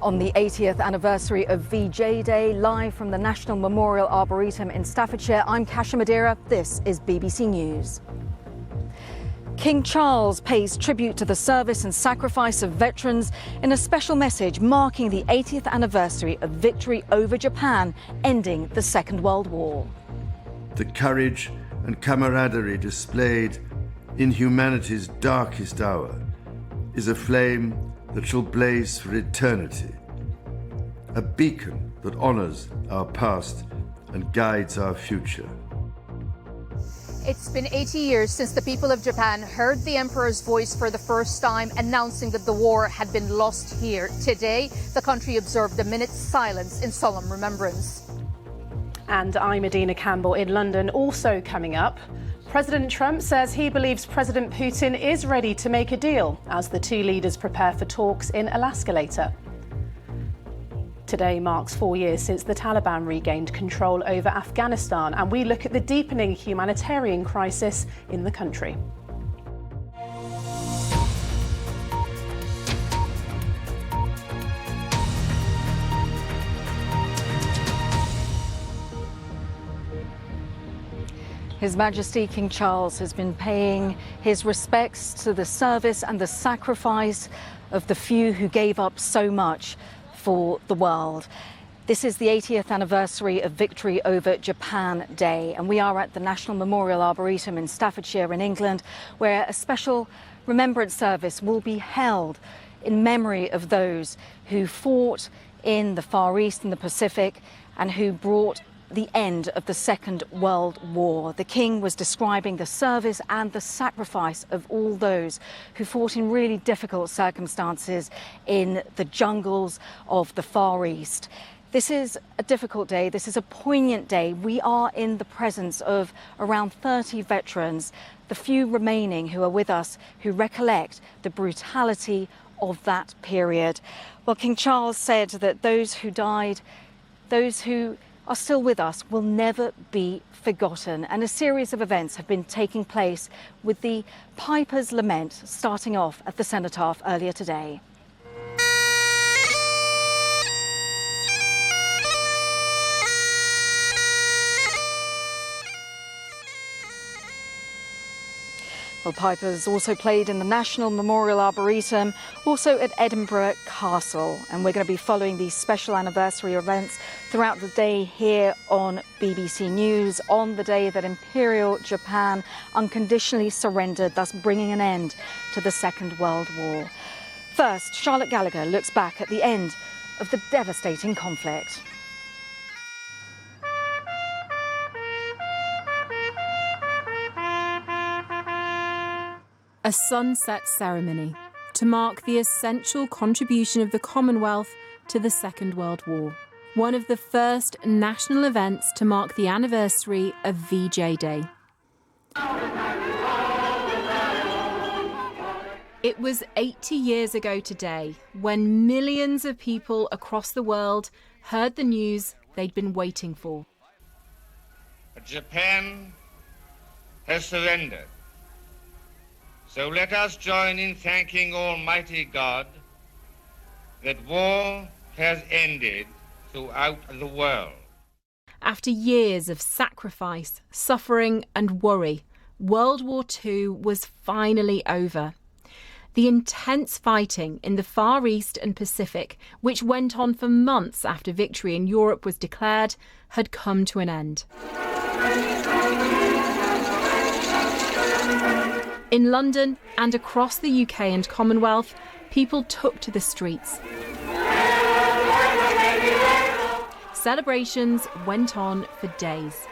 On the 80th anniversary of VJ Day, live from the National Memorial Arboretum in Staffordshire, I'm Kasia Madera. This is BBC News. King Charles pays tribute to the service and sacrifice of veterans in a special message marking the 80th anniversary of victory over Japan, ending the Second World War. The courage and camaraderie displayed in humanity's darkest hour is a flame that shall blaze for eternity, a beacon that honours our past and guides our future. It's been 80 years since the people of Japan heard the Emperor's voice for the first time, announcing that the war had been lost here. Today, the country observed a minute's silence in solemn remembrance. And I'm Adina Campbell in London. Also coming up, President Trump says he believes President Putin is ready to make a deal as the two leaders prepare for talks in Alaska later. Today marks 4 years since the Taliban regained control over Afghanistan, and we look at the deepening humanitarian crisis in the country. His Majesty King Charles has been paying his respects to the service and the sacrifice of the few who gave up so much for the world. This is the 80th anniversary of victory over Japan Day, and we are at the National Memorial Arboretum in Staffordshire in England, where a special remembrance service will be held in memory of those who fought in the Far East and the Pacific and who brought the end of the Second World War. The King was describing the service and the sacrifice of all those who fought in really difficult circumstances in the jungles of the Far East. This is a difficult day. This is a poignant day. We are in the presence of around 30 veterans, the few remaining who are with us, who recollect the brutality of that period. Well, King Charles said that those who died, those who are still with us, will never be forgotten. And a series of events have been taking place, with the Piper's Lament starting off at the Cenotaph earlier today. Well, Piper's also played in the National Memorial Arboretum, also at Edinburgh Castle. And we're going to be following these special anniversary events throughout the day here on BBC News, on the day that Imperial Japan unconditionally surrendered, thus bringing an end to the Second World War. First, Charlotte Gallagher looks back at the end of the devastating conflict. A sunset ceremony to mark the essential contribution of the Commonwealth to the Second World War. One of the first national events to mark the anniversary of VJ Day. It was 80 years ago today when millions of people across the world heard the news they'd been waiting for. Japan has surrendered. So let us join in thanking Almighty God that war has ended throughout the world. After years of sacrifice, suffering and worry, World War II was finally over. The intense fighting in the Far East and Pacific, which went on for months after victory in Europe was declared, had come to an end. In London and across the UK and Commonwealth, people took to the streets. Celebrations went on for days.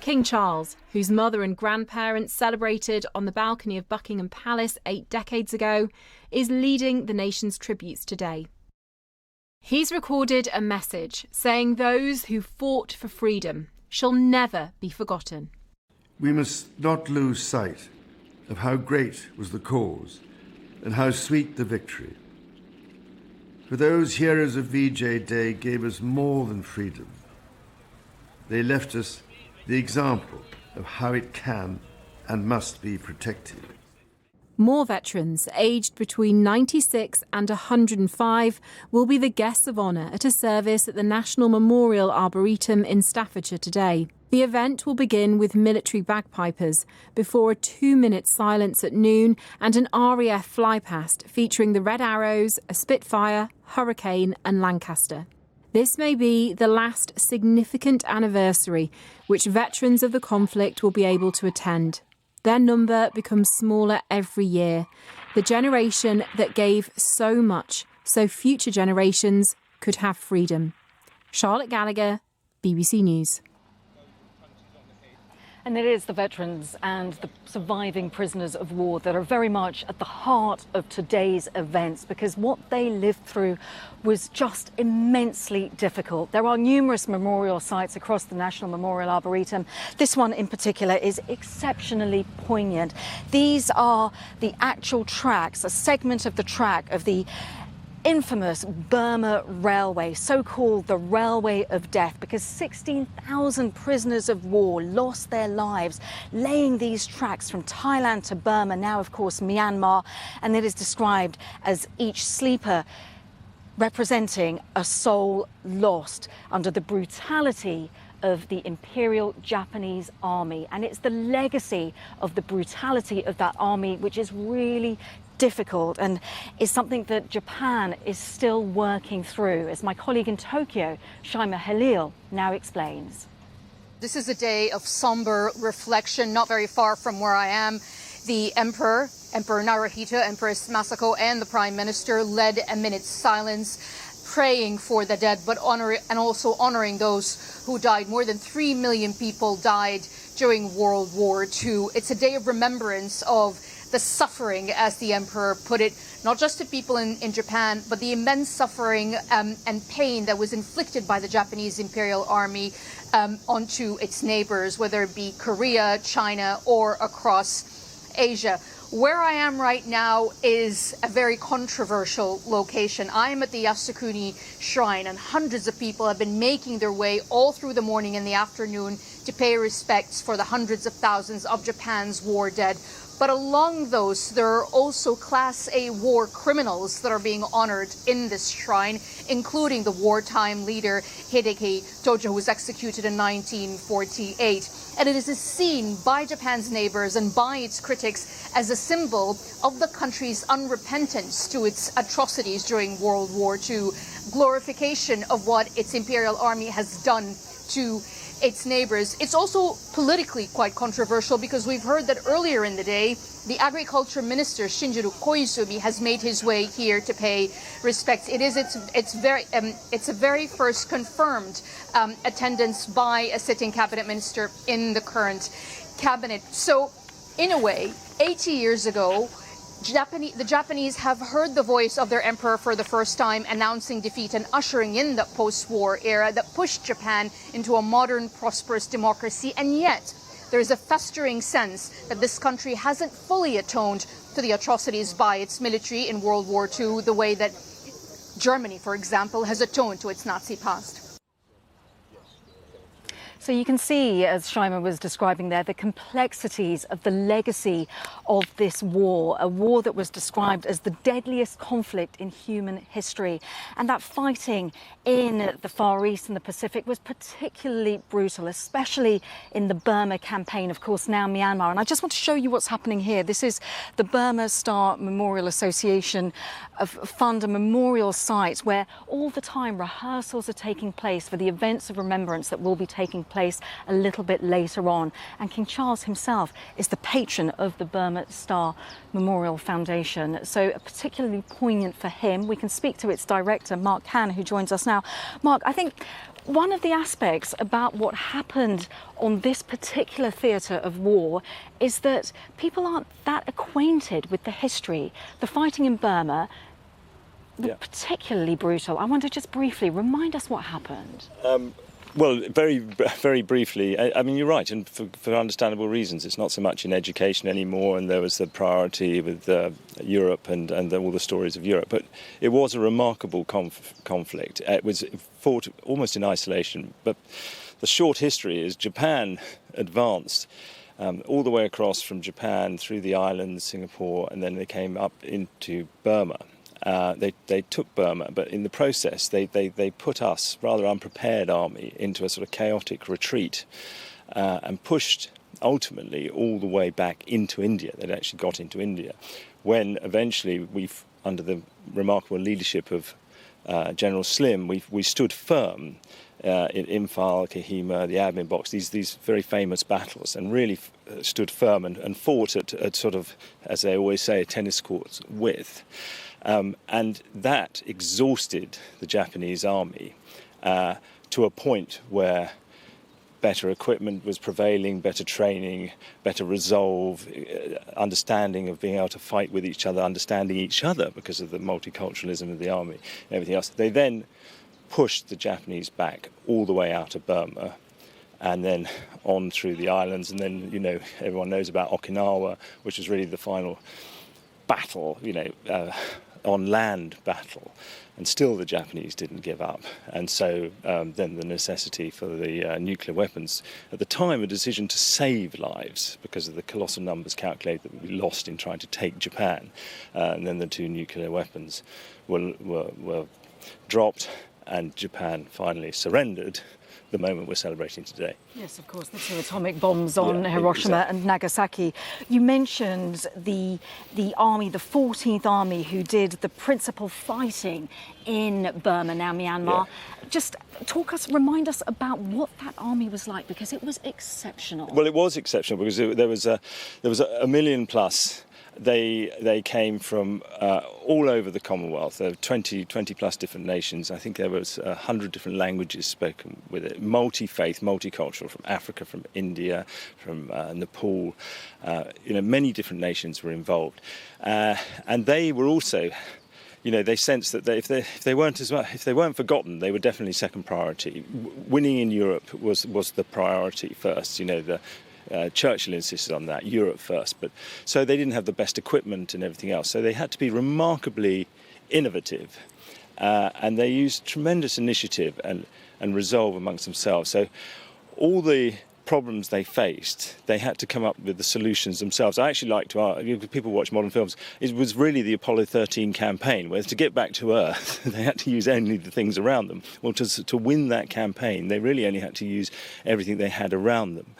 King Charles, whose mother and grandparents celebrated on the balcony of Buckingham Palace 8 decades ago, is leading the nation's tributes today. He's recorded a message saying those who fought for freedom shall never be forgotten. We must not lose sight of how great was the cause and how sweet the victory. For those heroes of VJ Day gave us more than freedom. They left us the example of how it can and must be protected. More veterans aged between 96 and 105 will be the guests of honour at a service at the National Memorial Arboretum in Staffordshire today. The event will begin with military bagpipers before a 2-minute silence at noon and an RAF flypast featuring the Red Arrows, a Spitfire, Hurricane and Lancaster. This may be the last significant anniversary which veterans of the conflict will be able to attend. Their number becomes smaller every year. The generation that gave so much, so future generations could have freedom. Charlotte Gallagher, BBC News. And it is the veterans and the surviving prisoners of war that are very much at the heart of today's events, because what they lived through was just immensely difficult. There are numerous memorial sites across the National Memorial Arboretum. This one in particular is exceptionally poignant. These are the actual tracks, a segment of the track of the infamous Burma Railway, so-called the Railway of Death, because 16,000 prisoners of war lost their lives laying these tracks from Thailand to Burma, now of course Myanmar, and it is described as each sleeper representing a soul lost under the brutality of the Imperial Japanese Army. And it's the legacy of the brutality of that army which is really difficult and is something that Japan is still working through, as my colleague in Tokyo, Shaima Halil, now explains. This is a day of somber reflection, not very far from where I am. The Emperor Naruhito, Empress Masako and the Prime Minister led a minute's silence, praying for the dead, but also honoring those who died. More than 3 million people died during World War II. It's a day of remembrance of the suffering, as the Emperor put it, not just to people in Japan, but the immense suffering and pain that was inflicted by the Japanese Imperial Army onto its neighbors, whether it be Korea, China, or across Asia. Where I am right now is a very controversial location. I am at the Yasukuni Shrine, and hundreds of people have been making their way all through the morning and the afternoon to pay respects for the hundreds of thousands of Japan's war dead. But along those, there are also Class A war criminals that are being honored in this shrine, including the wartime leader Hideki Tojo, who was executed in 1948. And it is seen by Japan's neighbors and by its critics as a symbol of the country's unrepentance to its atrocities during World War II, glorification of what its imperial army has done to its neighbors. It's also politically quite controversial, because we've heard that earlier in the day, the Agriculture Minister Shinjiro Koizumi has made his way here to pay respects. It's a very first confirmed attendance by a sitting cabinet minister in the current cabinet. So, in a way, 80 years ago, the Japanese have heard the voice of their emperor for the first time, announcing defeat and ushering in the post-war era that pushed Japan into a modern, prosperous democracy. And yet, there is a festering sense that this country hasn't fully atoned to the atrocities by its military in World War II, the way that Germany, for example, has atoned to its Nazi past. So you can see, as Shaima was describing there, the complexities of the legacy of this war, a war that was described as the deadliest conflict in human history. And that fighting in the Far East and the Pacific was particularly brutal, especially in the Burma campaign, of course, now Myanmar. And I just want to show you what's happening here. This is the Burma Star Memorial Association Fund, a memorial site where all the time rehearsals are taking place for the events of remembrance that will be taking place a little bit later on. And King Charles himself is the patron of the Burma Star Memorial Foundation, so particularly poignant for him. We can speak to its director, Mark Han, who joins us now. Mark, I think one of the aspects about what happened on this particular theatre of war is that people aren't that acquainted with the history. The fighting in Burma, particularly brutal. I want to just briefly remind us what happened. Well, very, very briefly, I mean, you're right, and for understandable reasons. It's not so much in education anymore, and there was the priority with Europe and all the stories of Europe. But it was a remarkable conflict. It was fought almost in isolation. But the short history is Japan advanced all the way across from Japan through the islands, Singapore, and then they came up into Burma. They took Burma, but in the process they put us, rather unprepared army, into a sort of chaotic retreat and pushed ultimately all the way back into India. They'd actually got into India when eventually under the remarkable leadership of General Slim, we stood firm in Imphal, Kohima, the admin box, these very famous battles, and really stood firm and fought at sort of, as they always say, a tennis court's width. And that exhausted the Japanese army to a point where better equipment was prevailing, better training, better resolve, understanding of being able to fight with each other, understanding each other because of the multiculturalism of the army and everything else. They then pushed the Japanese back all the way out of Burma and then on through the islands. And then, everyone knows about Okinawa, which was really the final battle, on land battle. And still the Japanese didn't give up. And so then the necessity for the nuclear weapons, at the time a decision to save lives because of the colossal numbers calculated that would be lost in trying to take Japan. And then the 2 nuclear weapons were dropped and Japan finally surrendered the moment we're celebrating today. Yes, of course, the 2 atomic bombs on Hiroshima and Nagasaki. You mentioned the army, the 14th Army, who did the principal fighting in Burma, now Myanmar. Yeah. Just remind us about what that army was like, because it was exceptional. Well, it was exceptional because there was a million plus. They came from all over the Commonwealth. There were 20 plus different nations. I think there was 100 different languages spoken with it. Multi-faith, multicultural, from Africa, from India, from Nepal. Many different nations were involved, and they were also. They sensed that if they weren't forgotten, they were definitely second priority. Winning in Europe was the priority first. Churchill insisted on that, Europe first. But so they didn't have the best equipment and everything else. So they had to be remarkably innovative, and they used tremendous initiative and resolve amongst themselves. So all the problems they faced, they had to come up with the solutions themselves. I actually like to people watch modern films. It was really the Apollo 13 campaign, where to get back to Earth, they had to use only the things around them. Well, to win that campaign, they really only had to use everything they had around them.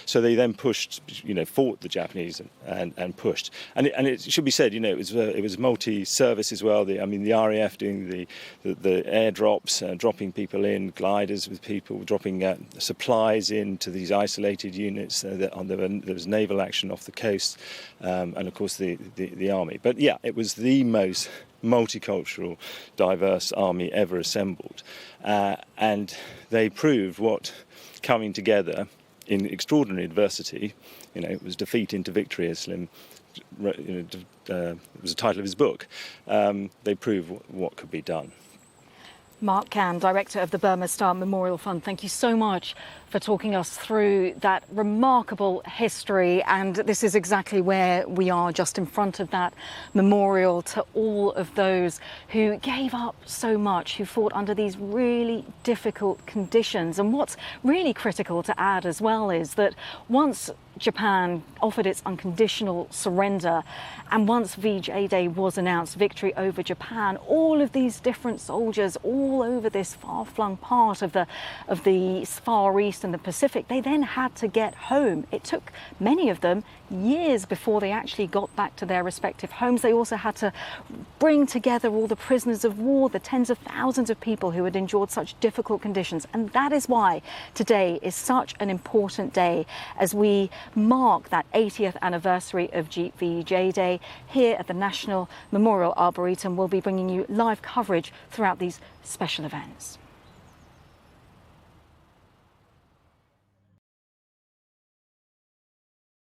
So they then pushed, fought the Japanese and pushed. And it should be said, it was multi-service as well. The RAF doing the airdrops, dropping people in, gliders with people, dropping supplies into these isolated units. There was naval action off the coast, and of course the army. But yeah, it was the most multicultural, diverse army ever assembled, and they proved what coming together in extraordinary adversity, it was defeat into victory, as Slim, it was the title of his book. They proved what could be done. Mark Can, Director of the Burma Star Memorial Fund, thank you so much for talking us through that remarkable history. And this is exactly where we are, just in front of that memorial to all of those who gave up so much, who fought under these really difficult conditions. And what's really critical to add as well is that once Japan offered its unconditional surrender, and once VJ Day was announced, victory over Japan, all of these different soldiers all over this far-flung part of the Far East and the Pacific, they then had to get home. It took many of them years before they actually got back to their respective homes. They also had to bring together all the prisoners of war, the tens of thousands of people who had endured such difficult conditions. And that is why today is such an important day, as we mark that 80th anniversary of VJ Day. Here at the National Memorial Arboretum, we'll be bringing you live coverage throughout these special events.